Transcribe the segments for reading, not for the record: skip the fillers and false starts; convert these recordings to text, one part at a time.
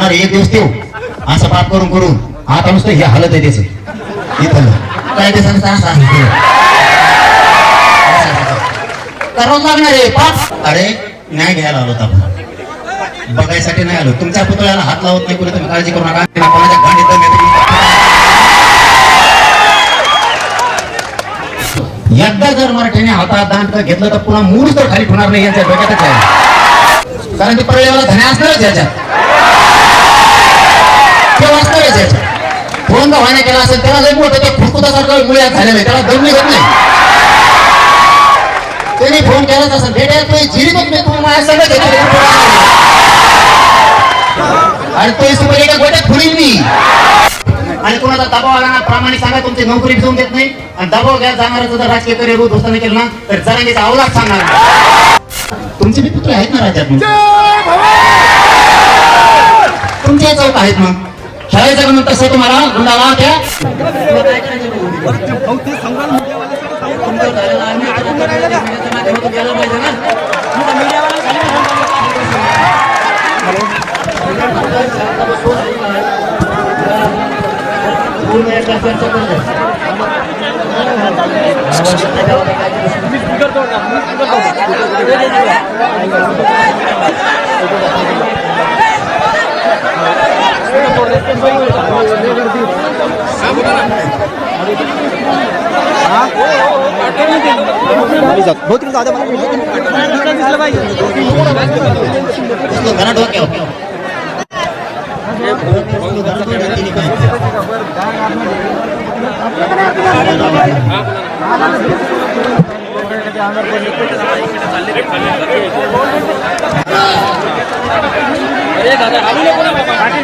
होणार एक दिवस देऊ असं पाप करून करून आता नुसतं हे हालत आहे त्याच इथं काय ते सांगता करावं लागणार आहे पाप. अरे न्याय घ्यायला आलो आपण बघायसाठी नाही आलो. तुमच्या पुतळ्याला हात लावत नाही कुणी तुम्ही काळजी करू नका. कोणाच्या गांडीत एकदा जर मराठीने हातात दांड घेतलं तर पुन्हा मूळ तर खाली होणार नाही यांच्या डोक्यातच आहे. कारण ते पर्यायाला धन्या असणारच याच्यात ते वाचणारच याच्यात. फोन का व्हायला केला असेल त्याला लई मोठं ते खुरकुतासारखं मुळ्यात झालेलं आहे त्याला दम निघत नाही. त्यांनी फोन केलाच असेल भेटायला तुम्ही जिरीतच मी तुम्ही माझ्या सगळं घेतो आणि तो एका गोट्यात फुलील मी. आणि कोणाचा दबाव आला ना प्रामाणिक सांगा तुमची नोकरी घेऊन देत नाही. आणि दबाव घ्या जाणाराचं जर राजकीय करिअर उद्ध्वस्त केलं ना तर जरांगीचा अवलाद सांगणार. तुमचे बी पुत्र आहेत ना राज्यात तुमचे चौक आहेत मग खेळायचं म्हणून तसं तुम्हाला गुंडाला त्या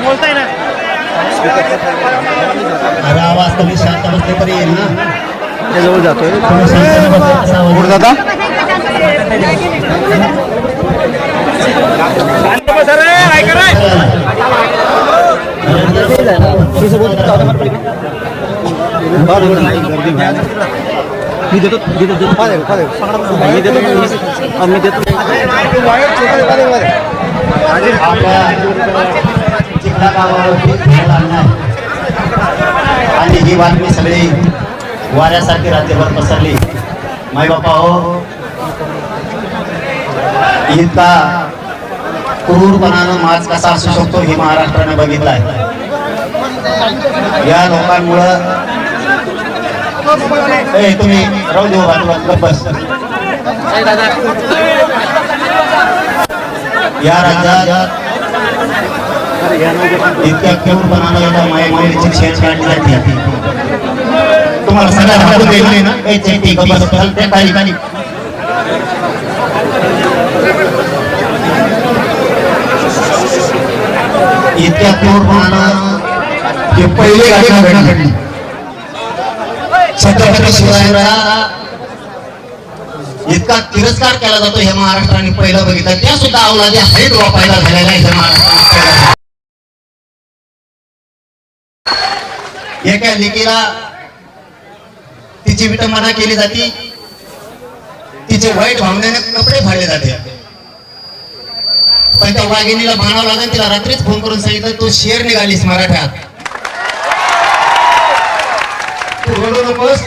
बोलताय ना अरे आवाज कमी शांत बसले तरी येईल ना. जवळ जातोय दादा मी देतो मी देतो आणि ही बातमी सगळी वाऱ्यासारखी राज्यभर पसरली. माय बापा हो इतका क्रूरपणानं माज कसा असू शकतो हे महाराष्ट्राने बघितलाय. या लोकांमुळं तुम्ही राहू देऊ बाजूला बस. या राज्यात इतक्या क्रूरपणानं एका मायमाऊलीची शेत काढली जाते. तुम्हाला सगळ्या हाकून दिली ना इतक्या क्रूरपणानं हे पहिले घटना घडली. छत्रपती शिवरायांचा इतका तिरस्कार केला जातो हे महाराष्ट्राने पहिलं बघितलं. त्या सुद्धा अवलादी आहेत वापायला झालेला आहे महाराष्ट्राने. एका लेकीला तिची विटंबना केली जाते. तिचे वाईट भावनेने कपडे फाडले जाते. पण त्या वाघिणीला भानावं लागेल. तिला रात्रीच फोन करून सांगितलं तू शेर निघालीस मराठ्यात तू रडू नकोस.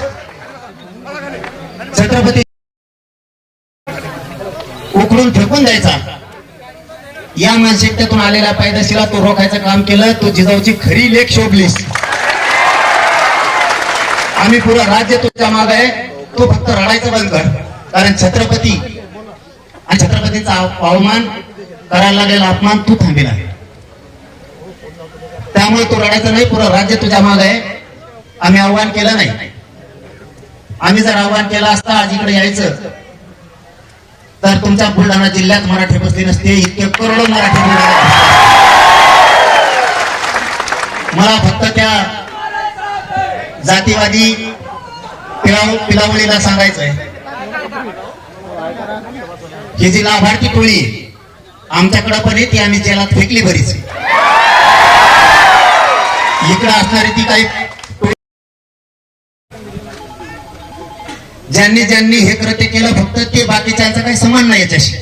छत्रपती उकडून फेकून द्यायचा या मानसिकतेतून आलेल्या पायदाशीला तू रोखायचं काम केलं. तू जिजाऊची खरी लेख शोभलीस. आम्ही पुरा राज्य तुझ्या माग आहे. तू फक्त रडायचं बंद कर. कारण छत्रपती आणि छत्रपतीचा अवमान करायला लागलेला अपमान तू थांबेल आहे. त्यामुळे तू रडायचं नाही. पुरं राज्य तुझ्या माग आहे. आम्ही आव्हान केलं नाही. आम्ही जर आव्हान केलं असता आज इकडे यायचं तर तुमच्या बुलढाणा जिल्ह्यात मराठी बसली नसते. इतके करोडो मराठी मला फक्त त्या जातीवादी पिलावळीला सांगायचंय ही जी लाभार्थी टोळी आमच्याकडे पण येते. आम्ही जेलात फेकली बरीच. इकडे असणारी ती काही ज्यांनी हे कृत्य केलं फक्त ते बाकीच्यांचा काही संबंध नाही याच्याशी.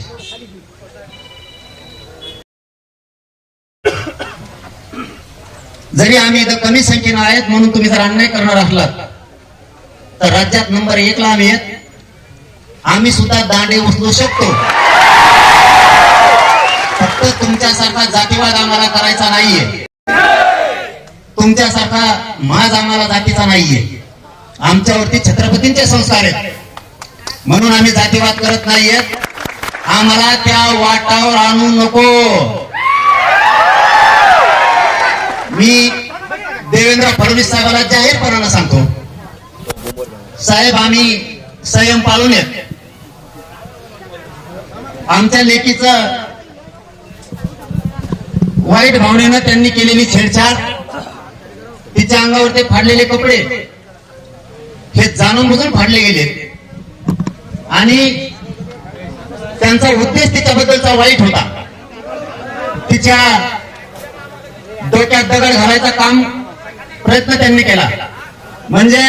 जरी आम्ही इथं कमी संख्येनं आहेत म्हणून तुम्ही जर अन्याय करणार असलात तर राज्यात नंबर 1 ला आम्ही आहेत. आम्ही सुद्धा दांडे उचलू शकतो. फक्त तुमच्यासारखा जातीवाद आम्हाला करायचा नाहीये. तुमच्यासारखा माज आम्हाला जातीचा नाहीये. आमच्यावरती छत्रपतींचे संस्कार आहेत म्हणून आम्ही जातीवाद करत नाहीयेत. आम्हाला त्या वाटावर आणू नको. मी देवेंद्र फडणवीस साहेबांना जाहीरपणानं सांगतो, साहेब आम्ही संयम पाळून येत. आमच्या लेकीचं वाईट भावनेनं त्यांनी केलेली छेडछाड, तिच्या अंगावरती फाडलेले कपडे हे जाणून बुजून फाडले गेले आणि त्यांचा उद्देश तिच्याबद्दलचा वाईट होता. तिच्या डोक्यात दगड घालायचा काम प्रयत्न त्यांनी केला. म्हणजे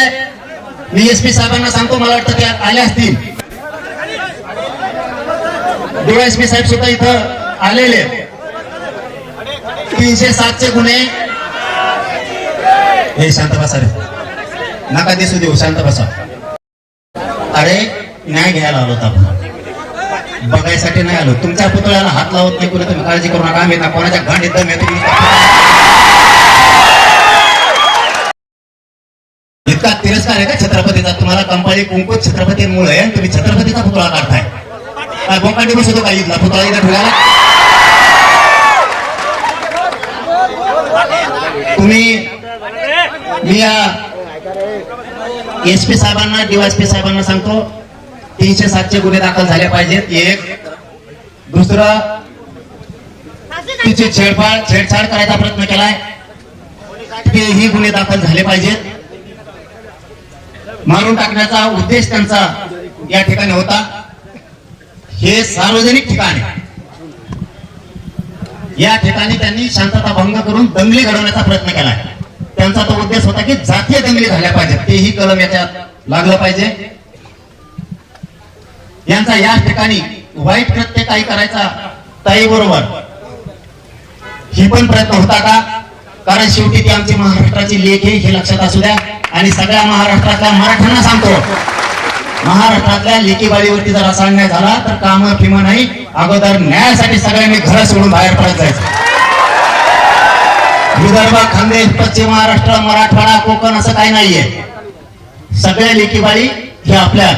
मी एसपी साहेबांना सांगतो, मला वाटतं ते आले असतील, डीवायएसपी साहेब सुद्धा इथं आलेले. 307 गुन्हे. हे शांत बसा रे, नका दिसू देऊ, शांत बसा. अरे न्याय घ्यायला आलो आपण, बघायसाठी नाही आलो. तुमच्या पुतळ्याला हात लावत नाही कुणी, तुम्ही काळजी करू नका. आम्ही ना कोणाच्या गांडीत दम येतो. इतका तिरस्कार आहे का छत्रपतीचा तुम्हाला? कंपाळी कुंकू छत्रपतींमुळे आहे, तुम्ही छत्रपतीचा पुतळा काढताय. काय बोकांडी बसतो काही इथला पुतळा इथं ठेवायला? तुम्ही मी या एसपी साहेबांना, डीवायएसपी साहेबांना सांगतो, 307 गुन्हे दाखल झाले पाहिजेत. एक. दुसरं, तिचे छेडछाड करायचा प्रयत्न केलाय, तेही गुन्हे दाखल झाले पाहिजेत. मारून टाकण्याचा उद्देश त्यांचा या ठिकाणी होता. हे सार्वजनिक ठिकाण आहे. या ठिकाणी त्यांनी शांतता भंग करून दंगली घडवण्याचा प्रयत्न केलाय. त्यांचा तो उद्देश होता की जातीय दंगली झाल्या पाहिजेत, तेही कलम याच्यात लागलं पाहिजे. यांचा या ठिकाणी वाईट कृत्य काही करायचा ताई बरोबर ही पण प्रयत्न होता का? कारण शेवटी ती आमची महाराष्ट्राची लेख आहे हे लक्षात असू द्या. आणि सगळ्या महाराष्ट्रातल्या मराठ्यांना सांगतो, महाराष्ट्रातल्या लेकीबाळीवरती जर असा अन्याय झाला तर काम फिमा नाही, अगोदर न्यायासाठी सगळ्यांनी घर सोडून बाहेर पडत जायचं. विदर्भ, खानदेश, पश्चिम महाराष्ट्र, मराठवाडा, कोकण असं काही नाहीये. सगळ्या लेकीबाळी हे आपल्या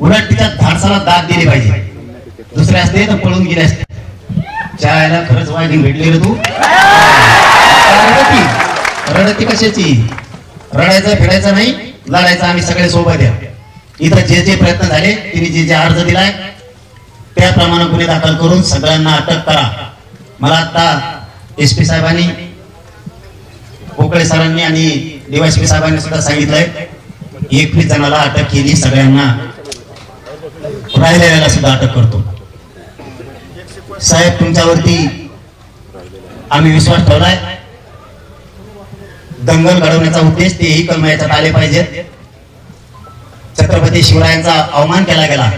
उलट तिच्या धाडसाला दाद दिली पाहिजे. दुसरे असते तर पळून गेले असते. चायला खरंच वाईट भेटली रे तू. रडती कशाची? रडायचं फिरायचं नाही, लढायचं. आम्ही सगळे सोबत आहे. इथं जे जे प्रयत्न झाले, तिने जे अर्ज दिलाय त्याप्रमाणे गुन्हे दाखल करून सगळ्यांना अटक करा. मला आता एसपी साहेबांनी, पोकळे सरांनी आणि डीवायएसपी साहेबांनी सुद्धा सांगितलंय 21 जणाला अटक केली. सगळ्यांना राहिलेल्याला सुद्धा अटक करतो. साहेब तुमच्यावरती आम्ही विश्वास ठेवलाय. दंगल घडवण्याचा उद्देश तेही कलम याच्यात आले पाहिजेत. छत्रपती शिवरायांचा अवमान केला गेला,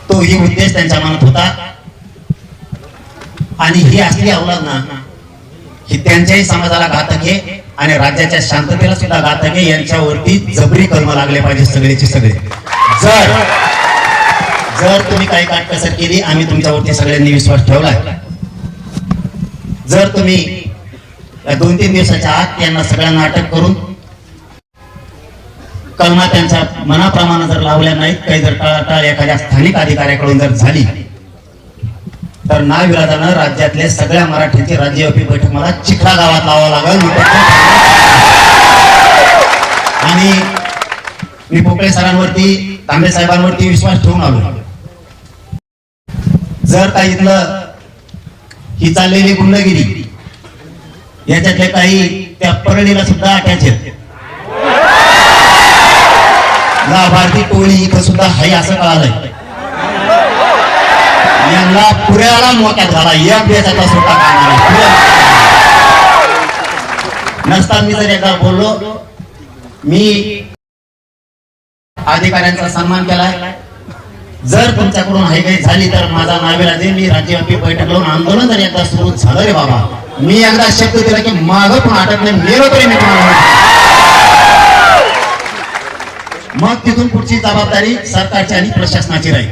तोही उद्देश त्यांच्या मनात होता. आणि ही असली अवलाद ना, ही त्यांच्याही समाजाला घातक आहे आणि राज्याच्या शांततेला सुद्धा घातक आहे. यांच्यावरती जबरी कलम लागले पाहिजे सगळेचे सगळे. जर तुम्ही काही काटकसर केली, आम्ही तुमच्यावरती सगळ्यांनी विश्वास ठेवलाय. जर तुम्ही 2-3 दिवसाच्या आत यांना सगळ्यांना अटक करून कलमा त्यांच्या मनाप्रमाणे जर लावल्या नाहीत, काही जर टाळाटाळ एखाद्या स्थानिक अधिकाऱ्याकडून जर झाली तर नाविलाजानं राज्यातल्या सगळ्या मराठ्यांची राज्यव्यापी बैठक मला चिखला गावात लावावं लागेल. आणि मी पोकळे सरांवरती, तांबे साहेबांवरती विश्वास ठेवून आलो. जर काही इथलं ही चाललेली गुंडगिरी याच्यातले काही त्या परळीला सुद्धा अटॅच आहेत. लाभार्थी टोळी इथं सुद्धा हाय असं कळालंय. यांना पुऱ्याला मोक्यात झाला. एक देशाचा सुद्धा नसता मी जर एकदा बोललो, मी अधिकाऱ्यांचा सन्मान केलाय. जर तुमच्याकडून हाय काही झाली तर माझा नावेला दे. मी राज्यव्यापी बैठक लावून आंदोलन जर एकदा सुरू झालं रे बाबा, मी एकदा शब्द दिला की मागं पण अटक नाही, मेलो तरी मी तुम्हाला मग तिथून पुढची जबाबदारी सरकारची आणि प्रशासनाची राहील.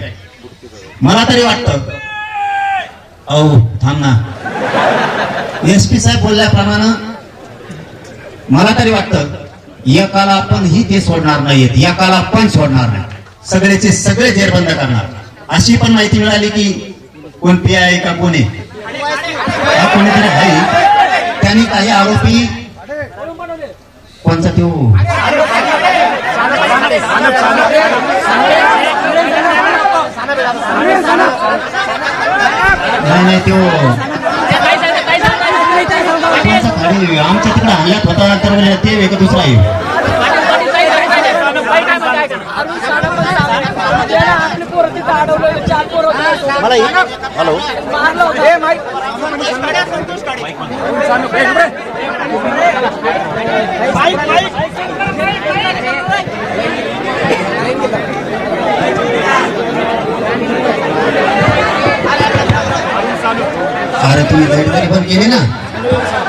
मला तरी वाटतं अहो थांब ना, SP साहेब बोलल्याप्रमाणे मला तरी वाटतं एकाला आपण ही ते सोडणार नाहीयेत, एकाला पण सोडणार नाही, सगळेचे सगळे जेर बंद करणार. अशी पण माहिती मिळाली की कोण PI का कोण आहे कोणीतरी आहे, त्यांनी काही आरोपी कोणचा तो नाही तो आमच्या तिकडे हल्ल्यात होता तर ते वेग दुसरा आहे. हॅलो अरे तुम्ही लाईट जरी बंद केली ना,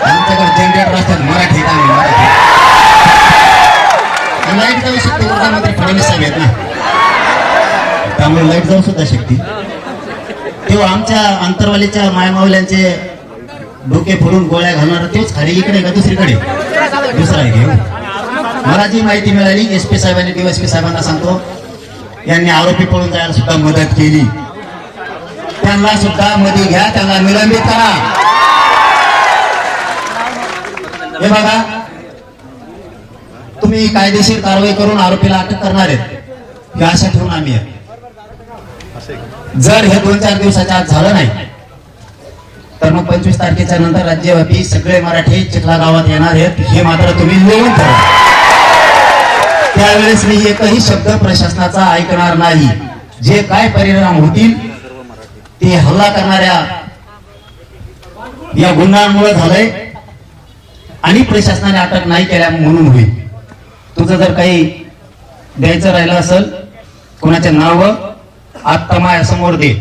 आमच्याकडे जनरेटर असतात मराठी लाईट जाऊ शकते. वर्गामध्ये फडणवीस साहेब आहेत ना, त्यामुळे लाईट जाऊ सुद्धा शकते. तेव्हा आमच्या अंतरवालीच्या मायमावल्यांचे डोके फोडून गोळ्या घालणार तेच खाली इकडे का दुसरीकडे दुसरा आहे घेऊ. मला जी माहिती मिळाली SP साहेबांनी DSP साहेबांना सांगतो, यांनी आरोपी पळून जायला सुद्धा मदत केली. त्यांना सुद्धा मध्ये घ्या, त्यांना निलंबित करा. हे बघा, तुम्ही कायदेशीर कारवाई करून आरोपीला अटक करणार आहेत ही आशा ठेवून आम्ही आहे. जर हे 2-4 दिवसाच्या आत झालं नाही तर मग 25 तारखेच्या नंतर राज्यव्यापी सगळे मराठी चिखला गावात येणार आहेत, हे मात्र तुम्ही लिहून ठेवा. त्यावेळेस मी एकही शब्द प्रशासनाचा ऐकणार नाही. जे काय परिणाम होतील ते हल्ला करणाऱ्या या गुन्ह्यांमुळे झालंय आणि प्रशासनाने अटक नाही केल्या म्हणून होईल. तुझं जर काही द्यायचं राहिलं असेल, कोणाचे नाव आत्ता माझ्यासमोर दे.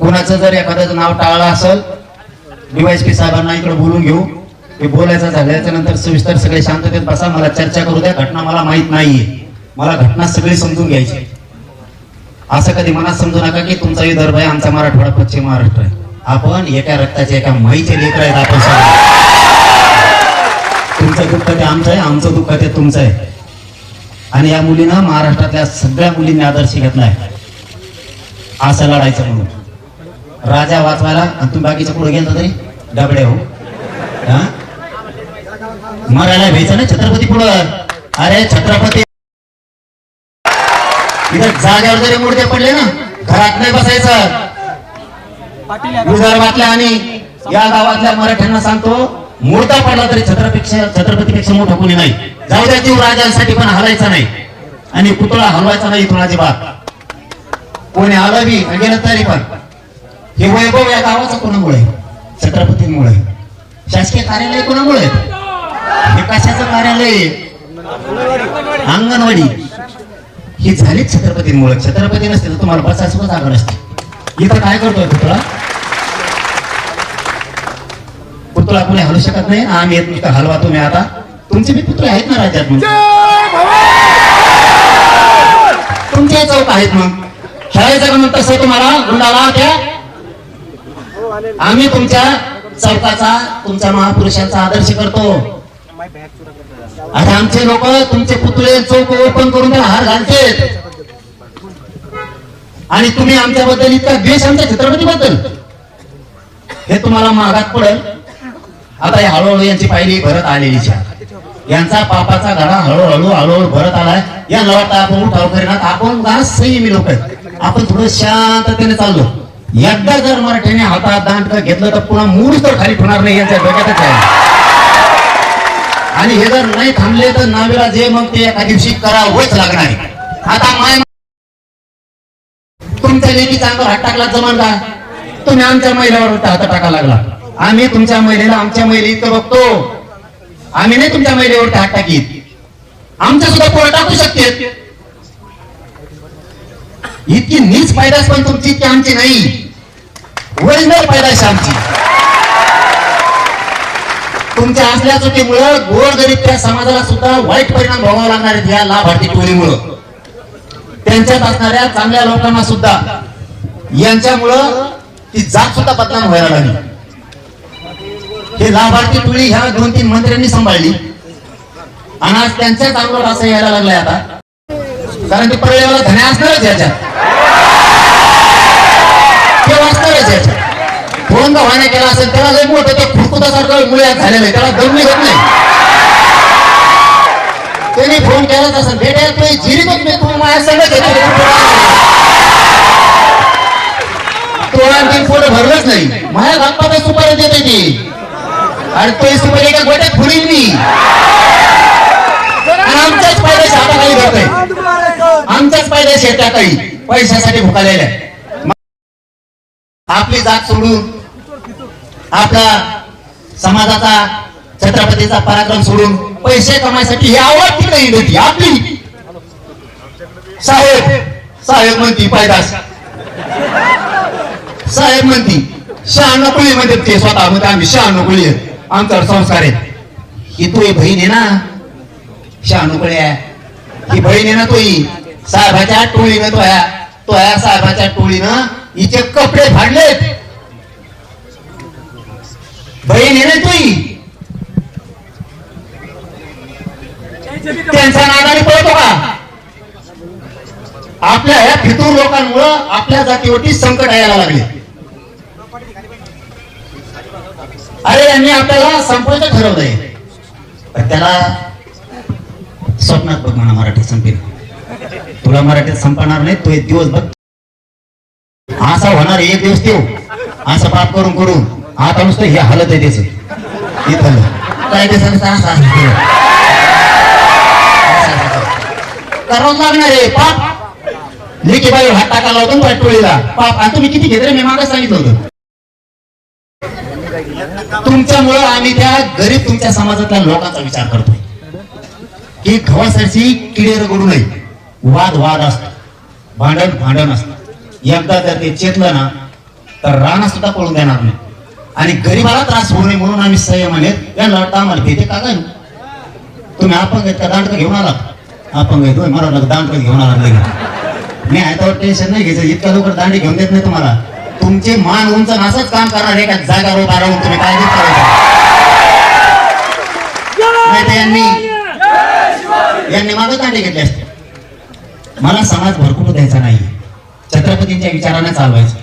कोणाचं जर एखाद्याचं नाव टाळलं असेल, DSP साहेबांना इकडे बोलून घेऊ. हे बोलायचं झाल्याच्या नंतर सविस्तर सगळे शांततेत बसा, मला चर्चा करू द्या. घटना मला माहित नाहीये, मला घटना सगळी समजून घ्यायची. असं कधी मनात समजू नका की तुमचा विदर्भ आहे, आमचा मराठवाडा पश्चिम महाराष्ट्र आहे. आपण एका रक्ताचे एका माईचे लेकर आहेत. आपण तुमचं दुःख ते आमचं आहे, आमचं दुःख ते तुमचं आहे. आणि या मुलीनं महाराष्ट्रातल्या सगळ्या मुलींनी आदर्श घेतलाय असं लढायचं म्हणून. राजा वाचवायला आणि तुम्ही बाकीचं पुढे गेलं तरी डबडे हो. मरायला भ्यायचं ना छत्रपती पुढं. अरे छत्रपती इथं जागेवर जरी मुडदे पडले ना, घरात नाही बसायचं. विदर्भातल्या आणि या गावातल्या मराठ्यांना सांगतो, मुडदा पडला तरी छत्रपतीपेक्षा मोठं कोणी नाही. जाऊ द्या, जीव राजांसाठी पण हलायचा नाही आणि पुतळा हलवायचा नाही इथून अजिबात. कोणी आलं बी गेलं तरी पण हे वैभव या गावाचं कोणामुळे? छत्रपतींमुळे. शासकीय कार्यालय कोणामुळे? हे कशाचं कार्यालय? अंगणवाडी ही झाली छत्रपतींमुळे. छत्रपती नसते तर तुम्हाला बसायला सुद्धा जागा नसते. इथं काय करतोय पुतळा? पुतळा कोणी हलू शकत नाही. आम्ही येत नुसतं हलवा. तुम्ही आता तुमचे बी पुतळे आहेत ना राज्यात, तुमचे चौक आहेत. मग खेळायचं का मग तसं तुम्हाला गुंडाला त्या? आम्ही तुमच्या चौकाचा, तुमच्या महापुरुषांचा आदर्श करतो. आता आमचे लोक तुमचे पुतळे चौक ओपन करून त्याला हार घालतेत आणि तुम्ही आमच्याबद्दल इतका द्वेष आमच्या छत्रपतीबद्दल, हे तुम्हाला मागात पडेल. आता हे हळूहळू यांची पायरी भरत आलेलीच आहे. यांचा पापाचा घडा हळूहळू भरत आलाय. यांना वाटतं आपण उठाव करीनात, आपण का संयमी लोक आहेत, आपण थोडं शांततेने चाललो. एकदा जर मराठ्याने हातात दांड घेतलं तर पुन्हा मूळ तर खाली होणार नाही, यांच्या डोक्यातच आहे. आणि हे जर नाही थांबले तर नावेला जे मग ते एका दिवशी करावंच लागणार आहे. आता माय तुमच्या लेकीचा अंगावर हात टाकला जमान का? तुम्ही आमच्या महिलेवर हात टाका लागला. आम्ही तुमच्या महिलेला आमच्या महिला इतकं बघतो. आम्ही नाही तुमच्या महिलेवर हात टाकीत. आमच्या सुद्धा पोर टाकू शकते. इतकी नीच पैदास पण तुमची इतकी आमची नाही. ओरिजिनल पैदास आमची. तुमच्या असल्या चुकीमुळं गोरगरीब त्या समाजाला सुद्धा वाईट परिणाम भोगावा लागणार आहेत या लाभार्थी टोळीमुळं. त्यांच्यात असणाऱ्या चांगल्या लोकांना सुद्धा यांच्यामुळं ती जात सुद्धा बदनाम व्हायला लागली. हे लाभार्थी टोळी ह्या 2-3 मंत्र्यांनी सांभाळली आणि आज त्यांच्याच अंगावर असं यायला लागलंय आता, कारण ते पर्यायाला धन्या असणारच याच्यात, ते वाचणारच याच्यात. फोन गव्हाने केला असेल त्याला लय मोठं ते खुरकुतासारखं मुळे झालेलं आहे, त्याला दम निघत नाही. त्याने फोन केलाच असेल, भेटायला तुम्ही जिरीतच मी तुम्ही माझ्या संगत तो आणखी फोटो भरलंच नाही. माझ्या गप्पा सुपारी देते ती आणि तो सुपारी एका गोट्यात फुलीन मी आणि आमच्याच पायद्याशी हाताखाली करतोय, आमच्याच पायद्याशी त्या काही पैशासाठी भुकालेल्या. आपली जात सोडून आपला समाजाचा छत्रपतीचा पराक्रम सोडून पैसे कमायसाठी ही आवड तिकडे येते आपली. साहेब साहेब म्हणती पायदास, साहेब म्हणती शहाण्णव कुळी म्हणते ते स्वतः म्हणते आम्ही शहाण्णव कुळी आहेत, आमच्यावर संस्कार आहेत. ही तुझी बहीण आहे ना, शहाण्णव कुळी आहे ही बहीण आहे ना तुझी. साहेबाच्या टोळीनं तो या साहेबाच्या टोळीनं हिचे कपडे फाडलेत. बहीण आहे ना तुझी, त्यांच्या नादाने पळतो का? आपल्या ह्या फितूर लोकांमुळं आपल्या जातीवरती संकट यायला लागले. अरे यांनी आपल्याला संपवायचं ठरवलंय, पण त्याला स्वप्नात बघ म्हणा मराठीत संपेल. तुला मराठीत संपणार नाही, तो एक दिवस बघ असा होणार. एक दिवस देऊ असं पाप करून करून आता नुसतं हे हालत आहे त्याच इथं काय ते करावंच लागणार आहे पाप. लेकी बाई हात टाकायला होतो ना टोळीला पाप. आणि तुम्ही किती घेतले मी मागं सांगितलं होतं. तुमच्यामुळं आम्ही त्या गरीब तुमच्या समाजातल्या लोकांचा विचार करतोय की गव्हासारखी किडे रगडू नये. वाद वाद असतात, भांडण भांडण असतं. एकदा जर ते चेतलं ना तर राणा सुद्धा पळून देणार नाही. आणि गरीबाला त्रास होऊ नये म्हणून आम्ही संयमाने या लढता आम्हाला भेटे का काय. तुम्ही अपंग आहेत का दांडकं घेऊन आला? अपंग येतोय मला दांडकं घेऊन आला नाही. मी ह्याच्यावर टेन्शन नाही घ्यायचं, इतक्या लवकर दांडी घेऊन देत नाही तुम्हाला. तुमचे मान उंच असंच काम करणार आहे का जागा उभा राहून तुम्ही काय करायचं नाही तर यांनी मागं दांडे घेतले असते. मला समाज भरपूर द्यायचा नाही, छत्रपतींच्या विचाराने चालवायचं.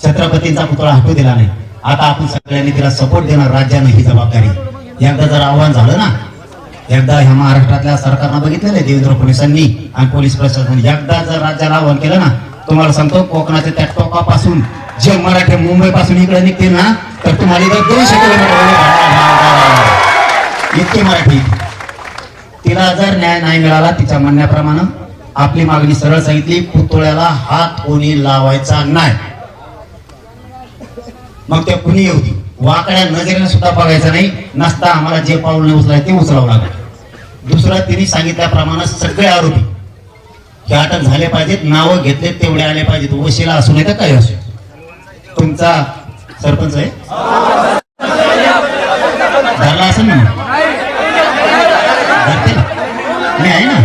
छत्रपतींचा पुतळा हटू दिला नाही. आता आपण सगळ्यांनी तिला सपोर्ट देणार, राज्यानं ही जबाबदारी. एकदा जर आव्हान झालं ना, एकदा ह्या महाराष्ट्रातल्या सरकारनं बघितलेलं आहे देवेंद्र फडणवीसांनी आणि पोलीस प्रशासनाने एकदा जर राज्याला आव्हान केलं ना, तुम्हाला सांगतो कोकणाच्या त्या टोकापासून जे मराठी मुंबई पासून इकडे निघतील ना तर तुम्हाला इथं 200 किलोमीटर इतके मराठी. तिला जर न्याय नाही मिळाला तिच्या म्हणण्याप्रमाणे आपली मागणी सरळ सांगितली, पुतळ्याला हात कोणी लावायचा नाही. मग त्या कुणी होती वाकड्या नजरेने सुद्धा बघायचं नाही. नसता आम्हाला जे पाऊल उचलाय ते उचलावं लागेल. दुसरं तिने सांगितल्याप्रमाणे सगळे आरोपी हे अटक झाले पाहिजेत, नावं घेतले तेवढे आले पाहिजेत. वशिला असू नये तर काही असू. तुमचा सरपंच आहे धरला असेल ना, धरते मी आहे ना,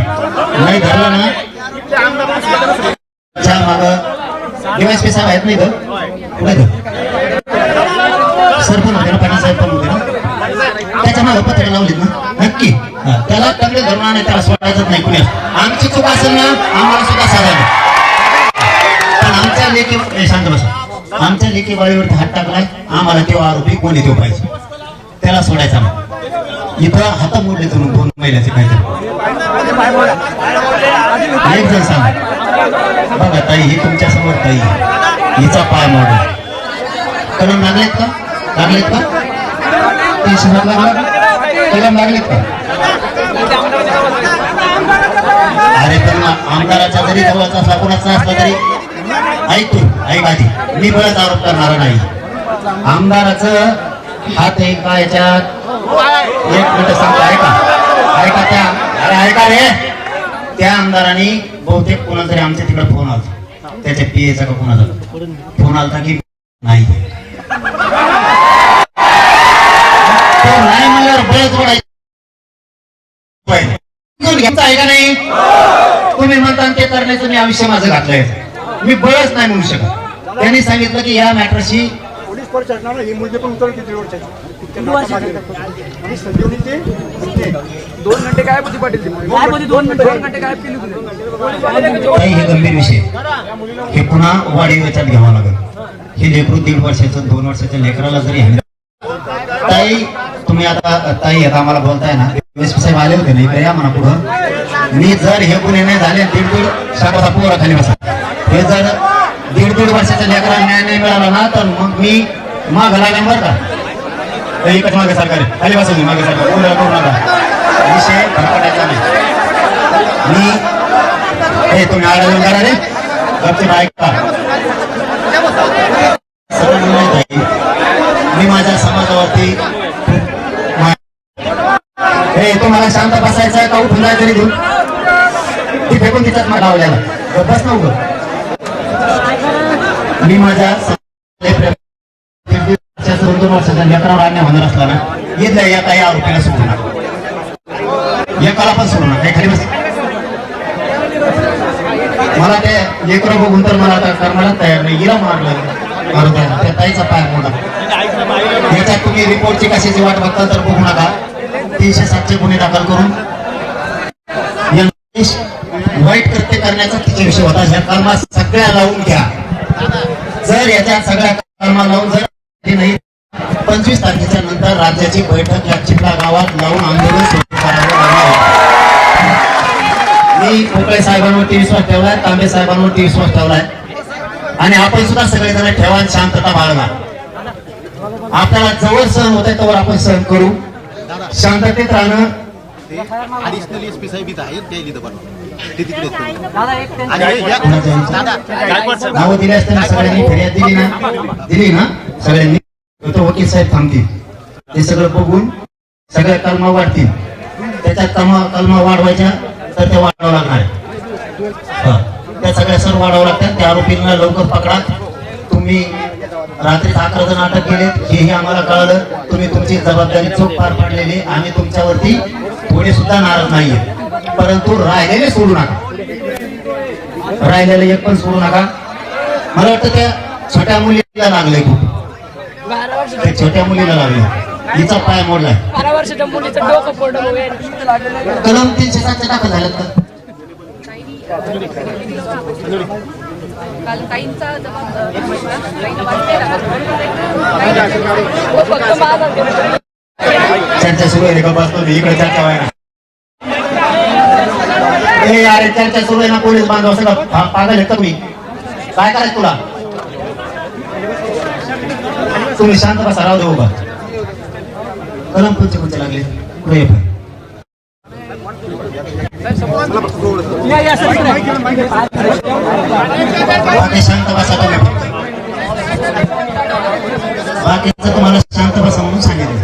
नाही धरला ना माग डीवायएसपी साहेब आहेत नाही तर सरपंच होते ना, पाटील साहेब पण होते ना, त्याच्या मागे पत्रे लावलीत ना नक्की. त्याला तगडे धरून आणि त्याला सोडायचंच नाही कुणी. आमची चूक असेल ना आम्हाला सुद्धा साधायला, पण आमच्या लेखी शांत बसा, आमच्या लेखी बाळीवरती हात टाकलाय आम्हाला तेव्हा आरोपी कोणी देऊ पाहिजे, त्याला सोडायचा नाही. इथं हात मोडले तुम्ही 2 महिन्याचे काहीतरी एक जण सांग बघा ताई ही तुमच्या समोर ताई हिचा पाय मोडला. कलम लागलेत का? लागलेत का? कलम लागलेत का? अरे पण आमदाराचा जरी जवळचा असला कोणाचा असला तरी ऐक आधी मी बरंच आरोप करणार नाही. आमदाराचं हात आहे का याच्यात? एक मिनिट सांगतो ऐका त्या अरे ऐका रे, त्या आमदारांनी बहुतेक कोणाचा तरी आमच्या तिकडे फोन आला, त्याच्या पीएचा का कोणाचा फोन आला की नाही तो नाही म्हणल्यावर बळच ओढायचं घ्यायचं आहे का नाही? तुम्ही म्हणता ते करण्याचं मी आयुष्य माझं घातलंय, मी बळच नाही म्हणू शकत. त्यांनी सांगितलं की या मॅटरशी पोलीस परिषद ही मूल्य पण उतरली किती वर्षाची आणि संजीवनीचे 2 घंटे काय होती पाटील 2 घंटे काय केली काही हे गंभीर विषय हे पुन्हा वाढीव याच्यात घ्यावा लागेल. हे लेकरू 1.5 वर्षाचं 2 वर्षाच्या लेकराला जरी ताई तुम्ही आता ताई आता आम्हाला बोलताय ना, एसपी साहेब आले होते नाही या म्हणा पुढं. मी जर हे गुन्हे नाही झाले 1.5 शाखाचा पोरा खाली बसा, हे जर 1.5 वर्षाच्या लेकराला न्याय नाही मिळाला ना तर मग मी माग लागेन बरं का. एकच मागे सरकारी खाली बसा, मागे सरकार करू नका, विषय फरकटायचा नाही. मी हे तुम्ही आढळून करा रे गपचूप ऐका. मी माझ्या समाजावरती हे तुम्हाला शांत बसायचं आहे का उठून जायचं घेऊन ती फेकून तिच्यात मला लावल्याला बस नव्हतं. मी माझ्या 2 वर्षाच्या लेकरावर अन्याय होणार असला ना इथल्या या काही आरोपीला सोडू नका, एकाला पण सोडू नका. खाली बस. मला ते लेकरं बघून तर मला आता कर्माला तयार नाही, हिरा मारलं त्या ताईचा पाय मोडा. याच्यात तुम्ही रिपोर्टची कशाची वाट बघता तर बघू नका. 307 गुन्हे दाखल करून वाईट कृत्य करण्याचा तिचा विषय होता. ह्या कर्मा सगळ्या लावून घ्या. जर याच्या सगळ्या कर्मा लावून जर नाही 25 तारखेच्या नंतर राज्याची बैठक या चिखला गावात लावून आंदोलन सुरू करावं लागणार. मी कोकळे साहेबांवरती विश्वास ठेवलाय, तांबे साहेबांवरती विश्वास ठेवलाय आणि आपण सुद्धा सगळेजण ठेवा आणि शांतता बाळगा. आपल्याला जवळ सहन होत आहे तोवर आपण सहन करू. शांततेत राहणं. ऍडिशनल एसपी साहेब इथं आहेत, ते लिहिलं बनवलं ते तिकडे नावं दिली असताना सगळ्यांनी फिर्याद दिली ना सगळ्यांनी, तो वकील साहेब थांबतील. ते सगळं बघून सगळ्या कलमा वाढतील. त्याच्यात कलमा वाढवायच्या तर ते वाढवावं लागणार आहे. त्या सगळ्या सर्व वाढवावं लागतात. त्या आरोपींना लवकर पकडा. तुम्ही रात्री 11 जण अटक केले हेही आम्हाला कळलं. तुम्ही तुमची जबाबदारी चोख पार पाडलेली. आम्ही तुमच्यावरती थोडे सुद्धा नाराज नाहीये, परंतु राहिलेले सोडू नका. राहिलेले एक पण सोडू नका. मला वाटतं त्या छोट्या मुलीला लागलंय खूप, त्या छोट्या मुलीला लागलं, हिचा पाय मोडलाय. 12 वर्षाच्या मुलीचं डोकं पडलं. कलम 307 दाखल झालं का? काल काहींचा चर्चा सुरू आहे का? बसतो इकडे चर्चा व्हायला. अरे चर्चा सुरू आहे ना, पोलीस बांधव सगळं पागल आहे का तुम्ही? काय करायचं तुला? तुम्ही शांत बसा, राहू दे उभा. कलम कोणते लागले पुढे शांत बसा. बाकीचं तुम्हाला शांत बसा म्हणून सांगितलं.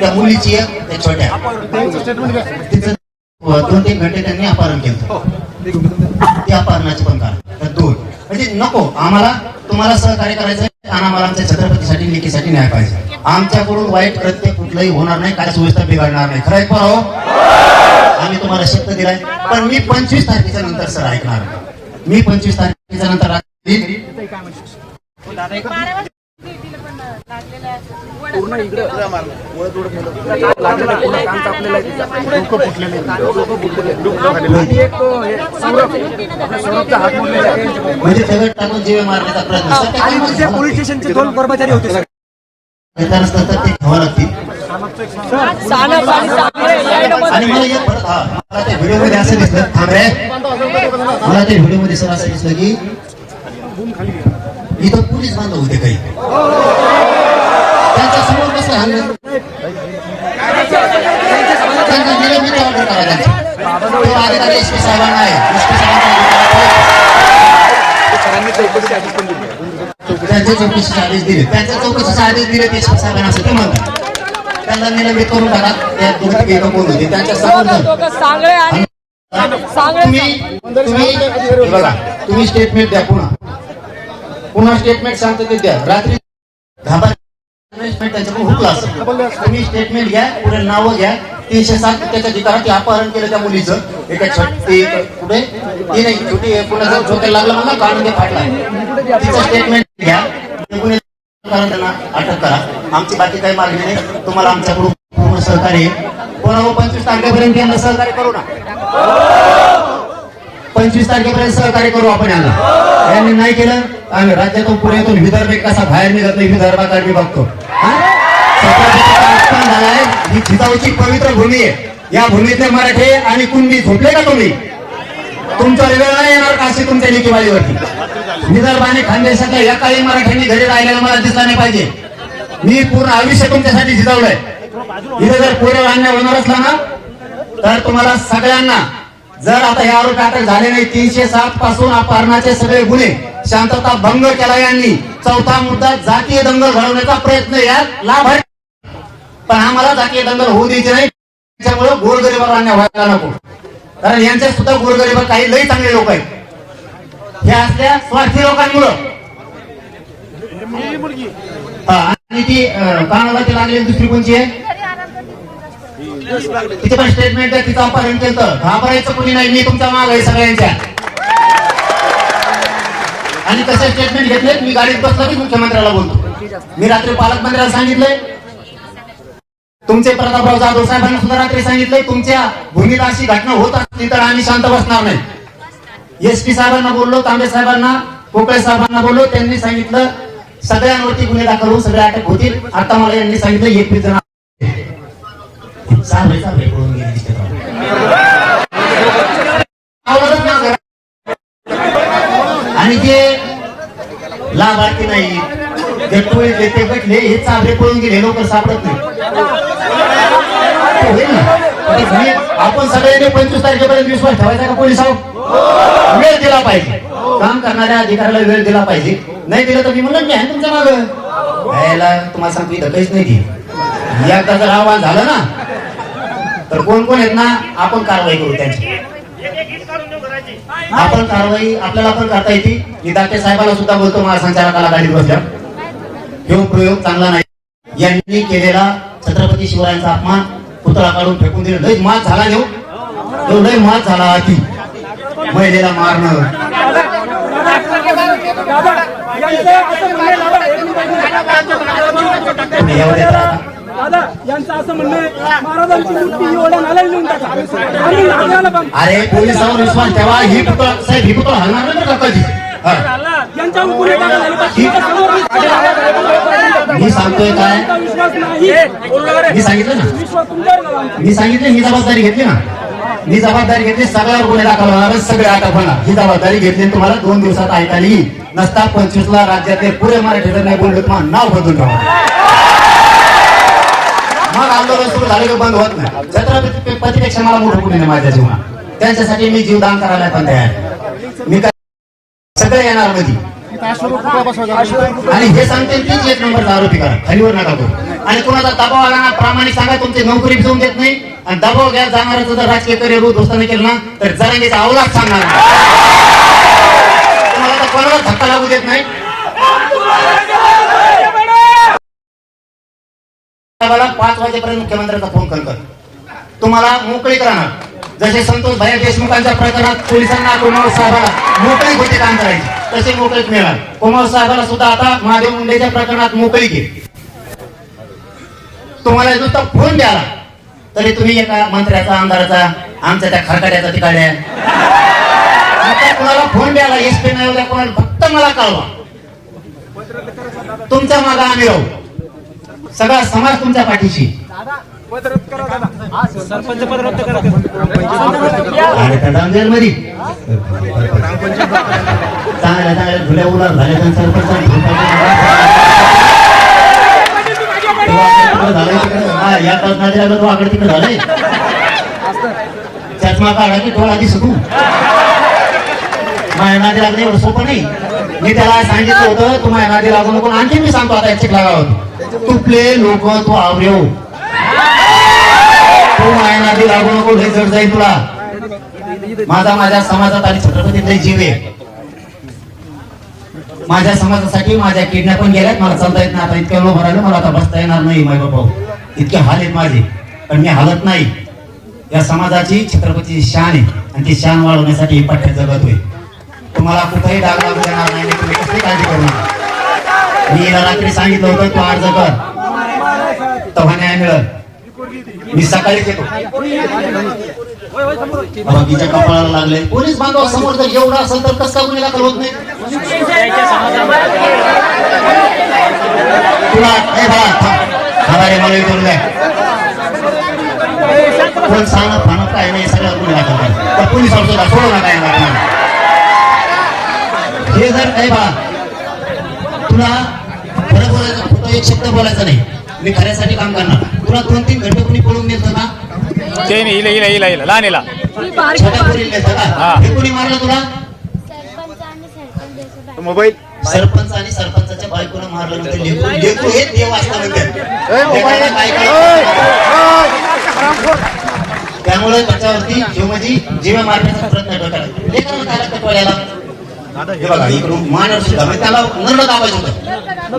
त्या मुलीची एक त्या छोट्या तिचं 2-3 घंटे त्यांनी अपहरण केलं. त्या अपहरणाचे पण कारण 2 म्हणजे नको. आम्हाला तुम्हाला सहकार्य करायचं आणि आम्हाला आमच्या छत्रपतीसाठी लेखीसाठी न्याय पाहिजे. आमच्याकडून वाईट कृत्य कुठलंही होणार नाही, काय सुव्यवस्था बिघडणार नाही. खरं आहे पण हो, आम्ही तुम्हाला शब्द दिलाय. पण मी 25 तारखेच्या नंतर सर ऐकणार. मी 25 तारखेच्या नंतर म्हणजे दगड टाकून जीवे मारण्याचा प्रयत्न. पोलीस स्टेशनचे 2 कर्मचारी होते सर. ते घ्यावं लागतील. आणि मला एक परत मला त्या व्हिडिओ मध्ये असं दिसलं, थांबरे, मला त्या व्हिडिओ मध्ये सर असं दिसलं की इथं पोलीस बांधव होते काही, त्यांच्या समोर कसं हल्लं त्यांचा निलंबित ऑर्डर करा. त्यांचा अधिकारी एसपी साहेबांना आहे. एसपी त्यांच्या चौकशीचे आदेश दिले. त्यांच्या चौकशीचे आदेश दिले एसपी साहेबांना असं ते म्हणतात. त्यांना निलंबित करून टाका. त्या दोघी कोण होते त्यांच्या समोर सांगळे आणि तुम्ही बघा तुम्ही स्टेटमेंट द्या पुन्हा स्टेटमेंट शांततेत द्या. रात्री त्यांच्याकडून हुकला असेल. तुम्ही स्टेटमेंट घ्या, पुढे नावं घ्या. 307 त्याच्या अधिकारात ते अपहरण केलं त्या मुलीचं. एका छोटी कुठे ती नाही छोटी पुन्हा झोक्याला लागलं म्हणा काढून ते फाटला. तिचं स्टेटमेंट घ्या, त्यांना अटक करा. आमची बाकी काही मागणी नाही. तुम्हाला आमच्याकडून पूर्ण सहकार्य आहे. 25 तारखेपर्यंत यांना सहकार्य करू ना. 25 तारखेपर्यंत सहकार्य करू आपण यांना. यांनी नाही केलं आम्ही राज्यातून पुण्यातून विदर्भ कसा बाहेर निघत नाही विदर्भाकडे मी बघतो. झालाय ही जिजाऊची पवित्र भूमी आहे. या भूमीतले मराठे आणि कुणबी झोपले का तुम्ही? तुमचा वेळ नाही येणार का अशी तुमच्या लेखीवालीवरती? विदर्भ आणि खानदेशातल्या एकाही मराठ्यांनी घरी राहिलेला मला दिसला नाही पाहिजे. मी पूर्ण आयुष्य तुमच्यासाठी जिजावलंय. इथे जर पुढे अन्याय होणार असला ना तर तुम्हाला सगळ्यांना जर आता हे आरोपी अटक झाले नाही 307 पासून अपहरणाचे सगळे गुन्हे शांतता भंग केला यांनी. चौथा मुद्दा जातीय दंगल घडवण्याचा प्रयत्न यात लाभ आहे. पण आम्हाला जातीय दंगल होऊ द्यायची नाही. त्याच्यामुळे गोरगरिबावर अन्याय व्हायला नको. कारण यांच्या सुद्धा गोरगरीब काही लई चांगले लोक आहेत. हे असल्या स्वार्थी लोकांमुळं आणि ती कानाला ती लागलेली दुसरी कोणची आहे तिथे पण स्टेटमेंट आहे. तिचं अपहरण केलं. घाबरायचं कोणी नाही. मी तुमच्या माग आहे सगळ्यांच्या. आणि कसे स्टेटमेंट घेतले मी गाडीत बसलो की मुख्यमंत्र्याला बोलतो. मी रात्री पालकमंत्र्याला सांगितलंय. तुमचे प्रतापराव जाधव साहेबांना सुद्धा रात्री सांगितलंय तुमच्या भूमीत अशी घटना होत असली तर आम्ही शांत बसणार नाही. SP साहेबांना बोललो, तांबे साहेबांना, कोकळे साहेबांना बोललो. त्यांनी सांगितलं सगळ्यांवरती गुन्हे दाखल होऊन सगळे अटक होतील. आता मला यांनी सांगितलं 21 जण आणि जे लाभार्थी नाही जे टोळे देते गटले हे चाबरे पळून गेले लवकर सापडत नाही. होईल ना. आपण सगळ्यांनी 25 तारखेपर्यंत विश्वास ठेवायचा का पोलिसांवर? वेळ दिला पाहिजे. काम करणाऱ्या अधिकाऱ्याला वेळ दिला पाहिजे. नाही दिलं तर मी म्हणलं मी आहे तुमच्या मागं. तुम्हाला सांगतो इथं काहीच नाही ती. एकदा जर आव्हान झालं ना तर कोण कोण आहेत ना आपण कारवाई करू त्यांची. आपण कारवाई आपल्याला पण करता येते. मी दाते साहेबाला सुद्धा बोलतो महासंचालकाला गाडीत बसल्या हे प्रयोग चांगला नाही. यांनी केलेला छत्रपती शिवरायांचा अपमान पुतळा काढून फेकून दिला. लय मात झाला नेऊ लय मात झाला. अति महिलेला मारणं अरे पोलिसांवर विश्वास ठेवा. ही पुतळा साहेब ही पुतळा हलणार नाही का कधी? मी सांगतोय काय मी सांगितलं ना मी सांगितलं ही जबाबदारी घेतली ना. मी जबाबदारी घेतली सगळ्यावर गुन्हे दाखल होणार सगळे अटक होणार. ही जबाबदारी घेतली तुम्हाला 2 दिवसात ऐकायला येईल. नसता 25 ला राज्यातले पुरे मराठी नाही बोलले तुम्हाला नाव बदलून ठेवा. मग आंदोलन सुरू झाले की बंद होत नाही. छत्रपतीपेक्षा मला मोठं कुणी नाही माझ्या जीवनात. त्यांच्यासाठी मी जीवदान करायला पण तयार. मी काय सगळे येणार मध्ये आणि हे सांगते तीच 1 नंबरचा आरोपी करा. खालीवर नका करू. आणि कुणाचा दबाव आला ना प्रामाणिक सांगा तुमची नोकरी घेऊन देत नाही. आणि दबाव घ्या जाणाराचं जर राजकीय करिअर उद्ध्वस्त नाही केलं ना तर जरांगीचा अवलाद सांगणार तुम्हाला तर कोणाला धक्का लागू देत नाही. साहेबाला 5 वाजेपर्यंत मुख्यमंत्र्यांचा फोन कर. तुम्हाला मोकळीक राहणार. जसे संतोष भाई देशमुखांच्या प्रकरणात पोलिसांना कुमार साहेबाला मोकळीक होती काम करायची तसे मोकळीक मिळाली. कुमार साहेबाला सुद्धा आता महादेव मुंडेच्या प्रकरणात मोकळीक आहे. तुम्हाला नुसता फोन द्याला तरी तुम्ही एका मंत्र्याचा आमदाराचा आमच्या त्या खरकाड्याचा तिकाड्या कुणाला फोन द्याला SP नाही उद्या कोणाला फक्त मला कळवा. तुमच्या मागे आम्ही राहू. सगळा समाज तुमच्या पाठीशी. सरपंच पद रद्द करा. मध्ये चांगल्या चांगल्या धुल्या उलार झाल्या सरपंच आकडे तिकडे झालंय. चष्मा काढा की डोळा दिसतो. माझ्या नादी लागले एवढं सोपं नाही. मी त्याला सांगितलं होतं तू माझ्या नादी लागू नको. आणखी मी सांगतो आता चेक लागा होतो तू प्ले लोक तू आवरेव तू माझ्या नादी लागू नको. हे जड जाईल तुला. माझा माझ्या समाजात आणि छत्रपतीतले जीव आहे. माझ्या समाजासाठी माझ्या किडनॅप पण गेल्यात, मला चालता येत नाही, आता इतक्या उभं राहिलं, मला आता बसता येणार नाही माय बाबा, इतके हाल आहेत माझे, पण मी हालत नाही. या समाजाची छत्रपतीची शान आहे आणि ती शान वाढवण्यासाठी ही पठ्य जगतोय. तुम्हाला कुठेही डाग लागू देणार नाही, तुम्ही कसली काळजी करू नका. मी हिला रात्री सांगितलं होतं तू अर्ज कर, तेव्हा न्याय मिळेल. मी सकाळीच येतो. तिच्या कपाळाला लागले. पोलीस बांधव समोर जर एवढा असेल तर कसं गुन्हे दाखल होत नाही? तुला हे बाळा रे, मला विचारू द्या, कोण सांगत फानत काय नाही, सगळ्या गुन्हे दाखल करा. तर पोलीस सुद्धा सोडू नका यांना. हे जर काही बाळा तुला खरं बोलायचं, फक्त एक शब्द बोलायचा नाही, मी खऱ्यासाठी काम करणार. तुला 2-3 घंटे कोणी पळून नेलं का? ते नाही, हिला लहानेला छोट्या पोरीला नेलं का? हे कोणी मारलं तुला? मोबाईल सरपंच आणि सरपंचाच्या बायकोला मारलं नव्हतं. लेकरू हे देव असता म्हणते. त्यामुळे त्याच्यावरती जीव मारण्याचा प्रयत्न करतात. लेकराला काय लागतं टोळ्याला? हे बघा इकडून मानव सुद्धा म्हणजे त्याला नरड दाबायचं होतं.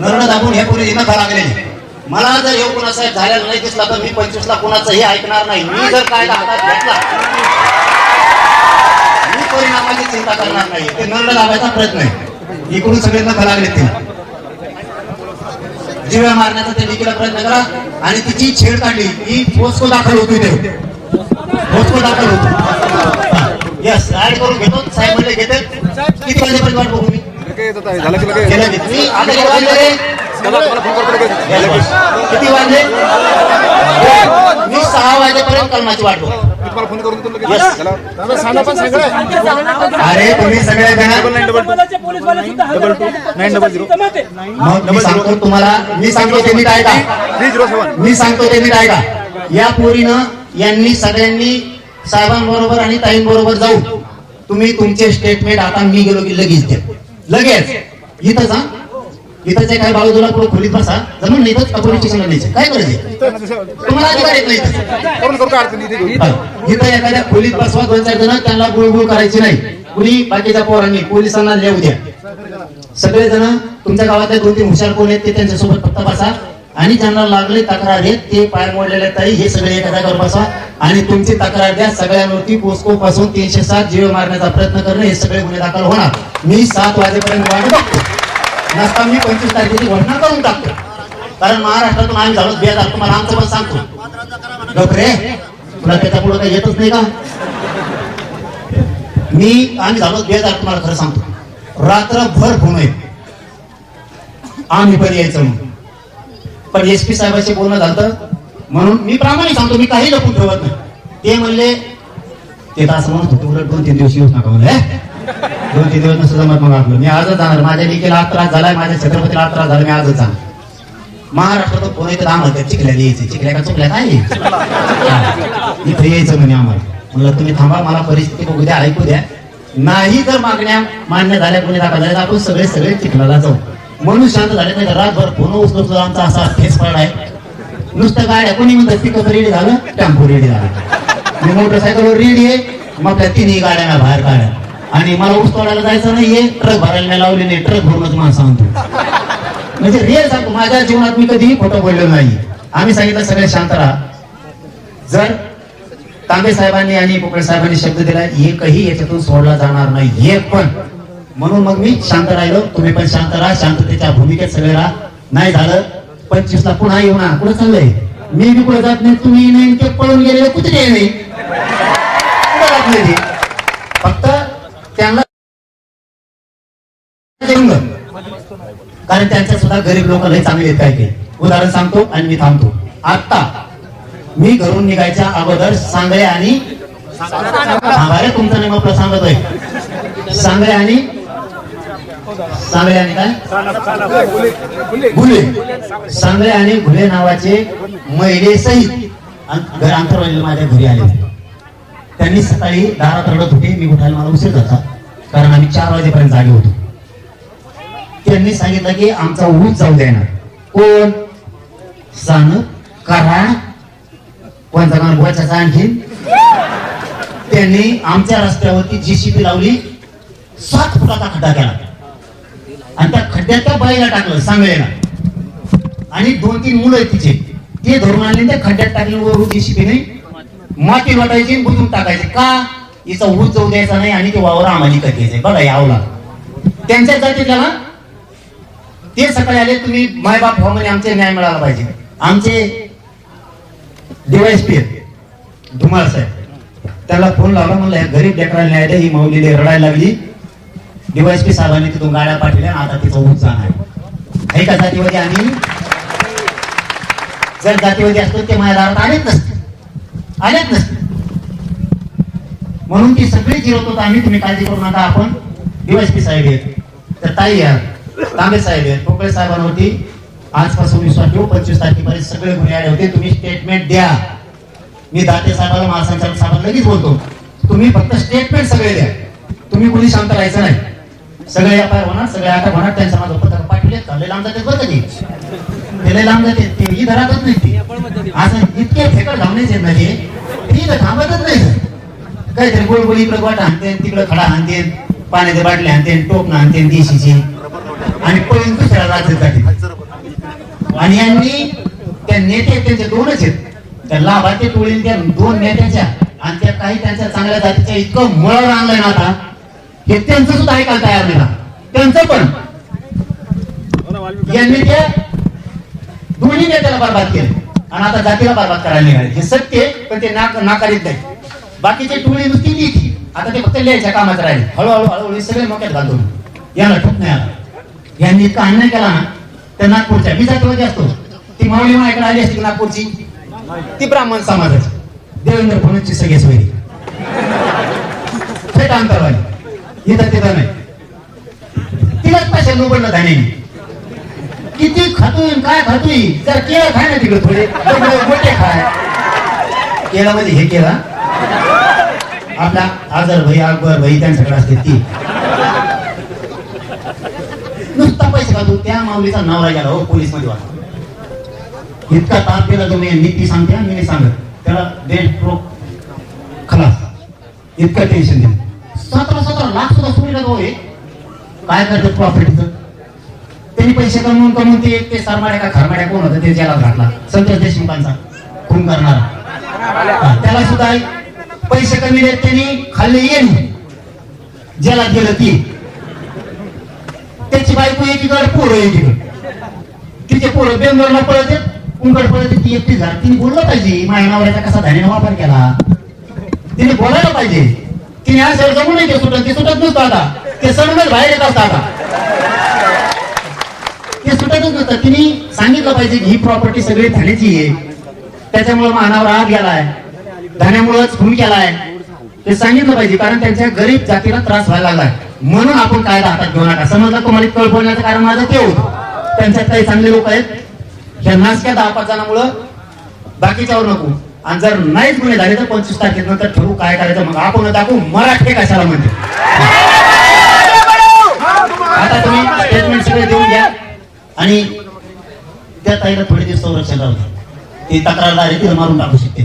नरड दाबून हे पोरी नखा लागलेली. मला जर हे कोणाचा झालेला नाही दिसला तर मी 25 ला कोणाचं हे ऐकणार नाही. मी जर कायदा हातात घेतला मी परिणामाची चिंता करणार नाही. ते नरड दाबायचा प्रयत्न आहे. इकडून सगळे नखा लागले ते जीव्या मारण्याचा ते लेकीला प्रयत्न करा आणि तिची छेड काढली की पोस्को दाखल होतो. ते पोस्को दाखल होतो. यस ऍड करून घेतो. साहेब म्हणले घेते. किती वाजेपर्यंत वाट बघू मी? किती वाजले? मी 6 वाजेपर्यंत कलमाची वाट बघू. अरे तुम्ही सगळे मग मी सांगतो तुम्हाला, मी सांगतो ते नीट ऐका. मी सांगतो ते नीट ऐका. या पोरीनं यांनी सगळ्यांनी साहेबांबरोबर आणि ताईंबरोबर जाऊ. तुम्ही तुमचे स्टेटमेंट आता मी गेलो की लगेच द्या. लगेच इथं जा. इथं जे काय बाळू तुला पुढे खोलीत बसा. जमून नाही तर पोलीस स्टेशनला न्यायचं. काय करायचं तुम्हाला अधिकार येत नाही. इथं एखाद्या खोलीत बसवा 2-4 जण. त्यांना गुळगुळ करायची नाही. कुणी बाकीच्या पोरांनी पोलिसांना लिहू द्या. सगळेजण तुमच्या गावातले 2-3 हुशार कोण आहेत ते त्यांच्यासोबत फक्त बसा आणि ज्यांना लागले तक्रार आहेत ते पाय मोडलेले ताई हे सगळे एका जागेवर बसा आणि तुमची तक्रार द्या. सगळ्यांवरती पोस्को पासून 307 जीव मारण्याचा प्रयत्न करणं हे सगळे गुन्हे दाखल होणार. मी 7 वाजेपर्यंत वाट बघतो. नसता मी 25 तारखेची घोषणा करून टाकतो. कारण महाराष्ट्रातून आम्ही झालो बेजार. तुम्हाला आमचं पण सांगतो डोकरे तुला त्याच्या पुढे काही येतच नाही का? आम्ही झालो बेजार. तुम्हाला खरं सांगतो रात्रभर फोन आहे आम्ही पण यायचं म्हणून. पण SP साहेबांशी बोलणं झालं म्हणून मी प्रामाणिक सांगतो. मी काही लपून ठेवत नाही. ते म्हणले ते तर असं म्हणत होते उलट 2-3 दिवस येऊच नका म्हणले. 2-3 दिवस नसं जमत मग आपलं मी आजच जाणार. माझ्या लेकीला त्रास झालाय, माझ्या छत्रपतीला त्रास झाला, मी आजच जाणार. महाराष्ट्रात फोन येते आम्हाला चिखल्या यायचे. चिखल्या का चुकल्या काय इथे यायचं म्हणे आम्हाला. म्हणलं तुम्ही थांबा मला परिस्थिती बघू द्या, ऐकू द्या. नाही जर मागण्या मान्य झाल्या कोणी दाखल झाल्या आपण सगळे चिखलाला जाऊ. म्हणून शांत झाले नाही तर रातभर फोन उचलून सुद्धा आमचा असा फेस पडलाय. नुसतं गाड्या कोणी म्हणतात पिकअप रेडी झालं, टेम्पो रेडी झालं. मी मोटरसायकलवर रेडी आहे. मग त्या 3ही गाड्या बाहेर काढ्या आणि मला ऊस तोडायला जायचं नाहीये. ट्रक भरायला लावले नाही. ट्रक भरूनच मला सांगतो. म्हणजे रिअल सांगतो माझ्या जीवनात मी कधीही खोटं बोललो नाही. आम्ही सांगितलं सगळे शांत राहा. जर तांबे साहेबांनी आणि पोकळे साहेबांनी शब्द दिला एकही याच्यातून सोडला जाणार नाही एक पण. म्हणून मग मी शांत राहिलो. तुम्ही पण शांत राहा. शांततेच्या भूमिकेत सगळे राहा. नाही झालं 25 ला पुन्हा येऊ ना. कुठं चाललंय? मी बी कुठे जात नाही. तुम्ही नेमके पळून गेलेले कुठे नाही. कुठं जात नाही. फक्त त्यांना कारण त्यांच्या सुद्धा गरीब लोक लय चांगले आहेत. काय उदाहरण सांगतो आणि मी थांबतो. आता मी घरून निघायच्या अगोदर सांगळे आणि तुमचा नेम आपला सांगतोय. सांगळे आणि काय घुले. सांगळे आणि घुले नावाचे महिले सहित अंतरवाली माझ्या घरी आले. त्यांनी सकाळी दारात रडत होते. मी उठायला मला उशीर झाला कारण आम्ही 4 वाजेपर्यंत जागे होतो. त्यांनी सांगितलं की आमचा ऊस जाऊ देणार. कोण? सान करा कोणता गाण बोचाचा आणखीन. त्यांनी आमच्या रस्त्यावरती JCB लावली. 7 फुटाचा खड्डा केला. आणि त्या खड्ड्यात त्या बाईला टाकलं सांगळेला, आणि 2-3 मुलं आहेत तिचे, ते धरून आणले त्या खड्ड्यात टाकले. वर जेसीबीने माती वाटायची, बुजून टाकायचे. का? हिचा ऊस जाऊ द्यायचा नाही आणि ते वावर आम्हाला विकत घ्यायचंय. बघा यावला त्यांच्या जातीतल्या ना, ते सकाळी आले, तुम्ही मायबाप व्हा म्हणे, आमचे न्याय मिळाला पाहिजे. आमचे DYSP धुमाळ साहेब, त्याला फोन लावला, म्हणलं या गरीब लेकराला न्याय द्या. ही माऊलीला रडायला लागली. DYSP साहेबांनी तिथून गाड्या पाठवल्या, आता तिचा ऊस जाणार आहे का जातीवादी. आणि जर जातीवादी असतो ते माझ्या दारात आलेच नसते. म्हणून ती सगळी जिरवतो आम्ही. तुम्ही काळजी करू नका. आपण DYSP साहेब आहेत, तर ताई या तांबे साहेब आहेत, पोकळे साहेबांवरती आजपासून विश्वास ठेवू. 25 तारखेपर्यंत सगळे गुन्हे आले होते. तुम्ही स्टेटमेंट द्या. मी दाते साहेबाला, महासंचालक साहेबांना लगेच बोलतो, तुम्ही फक्त स्टेटमेंट सगळे द्या. तुम्ही कुणी शांत राहायचं नाही. सगळे FIR होणार, सगळे अटक होणार. त्यांच्या माझं पत्रक पाठवले, लय लांब जाते बरं कधी, ते लय लांब जाते, ते ही धरातच नाही. ती असं इतके फेकड धावण्याचे ना ते तर थांबतच नाही. काहीतरी गोळगोळी इकडे गोटा आणते, तिकडे खडा आणते, पाण्याचे बाटले आणते, टोपणं आणते देशीची, आणि पळून दुसऱ्या राज्यात जाते. आणि यांनी त्या नेते त्यांचे 2च आहेत, त्या लाभार्थी टोळी त्या 2 नेत्याच्या आणि त्या काही त्यांच्या चांगल्या जातीच्या इतकं मळ आणलंय ना आता, हे त्यांचं सुद्धा ऐकायला तयार नाही. त्यांचं पण यांनी त्या दोन्ही नेत्याला बरबाद केलं आणि आता जातीला बरबाद करायला निघाले. हे सत्य, पण ते नाकारीत नाही. बाकीची टोळी नुसती ती आता ते फक्त लिहायच्या कामात राहिले. हळूहळू सगळे मोक्यात घालतो. याला ठोक नाही आला. यांनी इतका अन्याय केला ना, त्या नागपूरच्या मी जातीवादी असतो, ती माऊली माझ्याकडे आली असती नागपूरची, ती ब्राह्मण समाजाची, देवेंद्र फडणवीसची सगळी सोयरी थेट अंतरवाली, इथं तिथं नाही. तिलाच पैसे लोबडलं धान्याने. किती खातोय काय खातोय, जर केळं खाय ना तिकडे थोडे मोठे खाय. केळामध्ये हे केला आपला आजर भाई अकबर भाई त्यांच्याकडे असते ती नुसता पैसे खातो. त्या माऊलीचा नवरा गेला हो पोलीस मध्ये वाटतो. इतका ताप केला तो. मी ती सांगते, मी नाही सांगत. त्याला खलास. इतकं टेन्शन दिलं. 17 लाख सुद्धा सोडीला तो. काय करतात प्रॉफिटचं. त्यांनी पैसे कमवून ते सरमाड्या का खरमाड्या कोण होतं ते जेलात घातला. संतोष देशमुखांचा खून करणारा, त्याला सुद्धा पैसे कमी देत त्यांनी खाल्ले येईल, जेलात गेलं. ती त्याची बायको एकीकडे, पोरं एकीकडे. तिचे पोरं बेंगलोरला पळत कुंकड पळत. ती एकटी झाली. तिने बोललं पाहिजे, माझ्या नवऱ्याचा कसा धान्याने वापर केला तिने बोलायला पाहिजे. तिने आज जमू नये ते सुटत नसतं. आता ते सणच बाहेर येत असतं. आता ते सुटतच नसतं. तिने सांगितलं पाहिजे की ही प्रॉपर्टी सगळी धान्याची आहे, त्याच्यामुळे मानावर आग गेलाय, धान्यामुळेच खून केलाय, ते सांगितलं पाहिजे. कारण त्यांच्या गरीब जातीला त्रास व्हायला लागलाय. म्हणून आपण कायदा हातात घेऊ नका. समजलं तुम्हाला कळ बोलण्याचं कारण माझं ते होतं. त्यांच्यात काही चांगले लोक आहेत, ह्या नासक्या 10-5 जणांमुळं बाकीच्यावर नको. आणि जर नाहीच गुन्हे झाले तर 25 तारखेनंतर ठरवू काय करायचं. मग आपण दाखवू मराठे कशाला म्हणते. आता तुम्ही स्टेटमेंट सगळे देऊन घ्या आणि त्या ताईला थोडे दिवस संरक्षण राहू द्या. ती तक्रारदार आहे, तिला मारून टाकू शकते,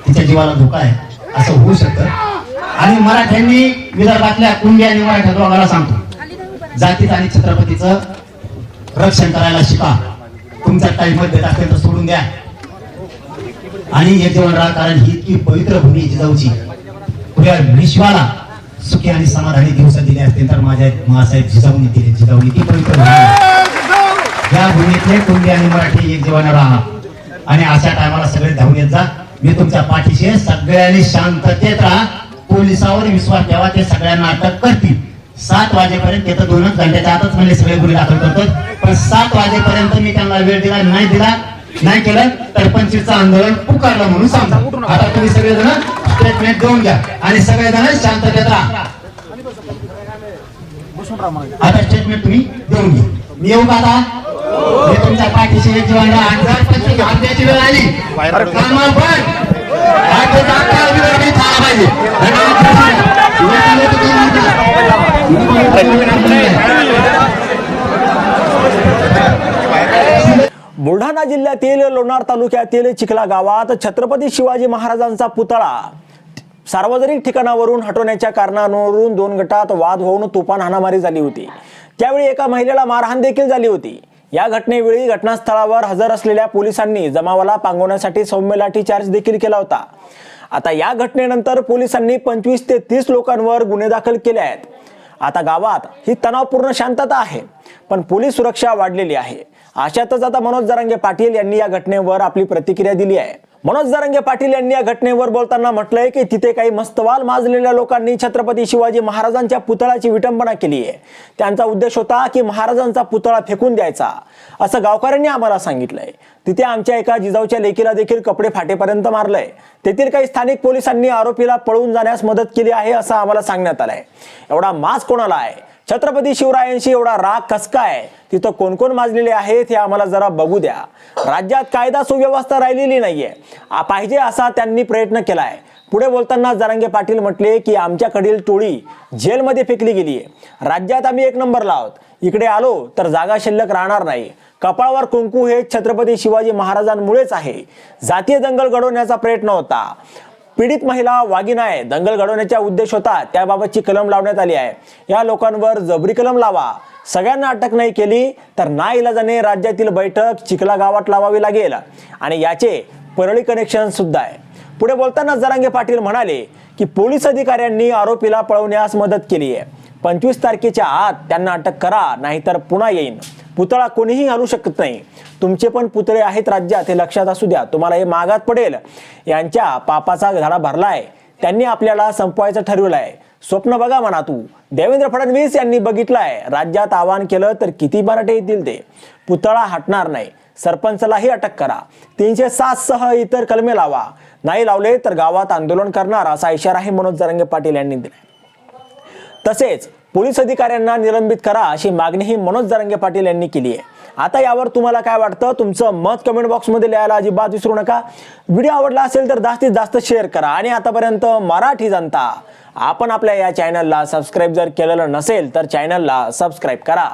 तिच्या जीवाला धोका आहे, असं होऊ शकतं. आणि मराठ्यांनी विदर्भातल्या कुंडी आणि मराठा दोघाला सांगतो, जातीचं आणि छत्रपतीचं रक्षण करायला शिका. तुमच्या काही मदत असेल तर सोडून द्या आणि एक जीवन राहा. कारण ही इतकी पवित्र भूमी जिजाऊची, पुऱ्या विश्वाला सुखी आणि समाधानी दिवस दिले असतील तर माझ्या महासाहेब जिजाऊनी दिले. जिजाऊनी ती पवित्र भूमी, या भूमीतले कुंडी आणि मराठी एक जीवन राहा. आणि अशा टायमाला सगळे धावून येत जा. मी तुमच्या पाठीशी आहे. सगळ्यांनी शांततेत राहा. पोलिसावर विश्वास ठेवा, ते सगळ्यांना अटक करतील. 7 वाजेपर्यंत, ते तर 2च घंट्याच्या आतच म्हणजे सगळे गुन्हे दाखल करतात. पण 7 वाजेपर्यंत मी त्यांना वेळ दिला नाही केलं तर 25चं आंदोलन पुकारलं म्हणून सांगा. आता तुम्ही सगळेजण स्टेटमेंट देऊन घ्या आणि सगळेजण शांततेत राहा. आता स्टेटमेंट तुम्ही देऊन घ्या. मी येऊ का आता? मी तुमच्या पाठीशी एक जीवन राहा. 2025 आपल्याची वेळ आली. कामाला पण बुलढाणा जिल्ह्यातील लोणार तालुक्यातील चिखला गावात छत्रपती शिवाजी महाराजांचा पुतळा सार्वजनिक ठिकाणावरून हटवण्याच्या कारणावरून 2 गटात वाद होऊन तुफान हाणामारी झाली होती. त्यावेळी एका महिलेला मारहाण देखील झाली होती. या घटनेवेळी घटनास्थळावर हजर असलेल्या पोलिसांनी जमावाला पांगवण्यासाठी सौम्य लाठीचार्ज देखील केला होता. आता या घटनेनंतर पोलिसांनी 25 ते 30 लोकांवर गुन्हे दाखल केले आहेत. आता गावात ही तणावपूर्ण शांतता आहे, पण पोलीस सुरक्षा वाढलेली आहे. अशातच आता मनोज जरांगे पाटील यांनी या घटनेवर आपली प्रतिक्रिया दिली आहे. मनोज जरांगे पाटील यांनी या घटनेवर बोलताना म्हटलंय की तिथे काही मस्तवाल माजलेल्या लोकांनी छत्रपती शिवाजी महाराजांच्या पुतळ्याची विटंबना केली आहे. त्यांचा उद्देश होता की महाराजांचा पुतळा फेकून द्यायचा, असं गावकऱ्यांनी आम्हाला सांगितलंय. तिथे आमच्या एका जिजाऊच्या लेकीला देखील कपडे फाटेपर्यंत मारलंय. तेथील काही स्थानिक पोलिसांनी आरोपीला पळून जाण्यास मदत केली आहे असं आम्हाला सांगण्यात आलंय. एवढा माज कोणाला आहे? छत्रपती शिवरायांशी एवढा राग कस काय? तिथं कोण कोण माजलेले आहेत हे आम्हाला जरा बघू द्या. राज्यात कायदा सुव्यवस्था राहिलेली नाहीये पाहिजे असा त्यांनी प्रयत्न केलाय. पुढे बोलताना जरांगे पाटील म्हटले की आमच्याकडील टोळी जेलमध्ये फेकली गेली आहे. राज्यात आम्ही 1 नंबरला आहोत. इकडे आलो तर जागा शिल्लक राहणार नाही. कपाळावर कुंकू हे छत्रपती शिवाजी महाराजांमुळेच आहे. जातीय दंगल घडवण्याचा प्रयत्न होता. पीडित महिला वाघिणा आहे. दंगल घडवण्याचा उद्देश होता, त्याबाबतची कलम लावण्यात आली आहे. या लोकांवर जबरी कलम लावा. सगळ्यांना अटक नाही केली तर नाईलाजाने राज्यातील बैठक चिखला गावात लावावी लागेल आणि याचे परळी कनेक्शन सुद्धा आहे. पुढे बोलताना जरांगे पाटील म्हणाले की पोलीस अधिकाऱ्यांनी आरोपीला पळवण्यास मदत केली आहे. 25 तारखेच्या आत त्यांना अटक करा, नाहीतर पुन्हा येईन. पुतळा कोणीही घालू शकत नाही. तुमचे पण पुतळे आहेत राज्यात, हे लक्षात असू द्या. तुम्हाला हे मागात पडेल. यांच्या पापाचा धडा भरलाय. त्यांनी आपल्याला संपवायचं ठरवलंय. स्वप्न बघा म्हणा तू. देवेंद्र फडणवीस यांनी बघितलंय. राज्यात आवाहन केलं तर किती मराठे येतील ते. पुतळा हटणार नाही. सरपंचलाही अटक करा. 307 सह इतर कलमे लावा. नाही लावले तर गावात आंदोलन करणार असा इशाराही मनोज जरांगे पाटील यांनी दिला. तसेच पोलीस अधिकाऱ्यांना निलंबित करा अशी मागणीही मनोज जरांगे पाटील यांनी केली आहे. आता यावर तुम्हाला काय वाटतं? तुमचं मत कमेंट बॉक्समध्ये लिहायला अजिबात विसरू नका. व्हिडिओ आवडला असेल तर जास्तीत जास्त शेअर करा. आणि आतापर्यंत मराठी जनता, आपण आपल्या या चॅनलला सबस्क्राईब जर केलेलं नसेल तर चॅनलला सबस्क्राईब करा.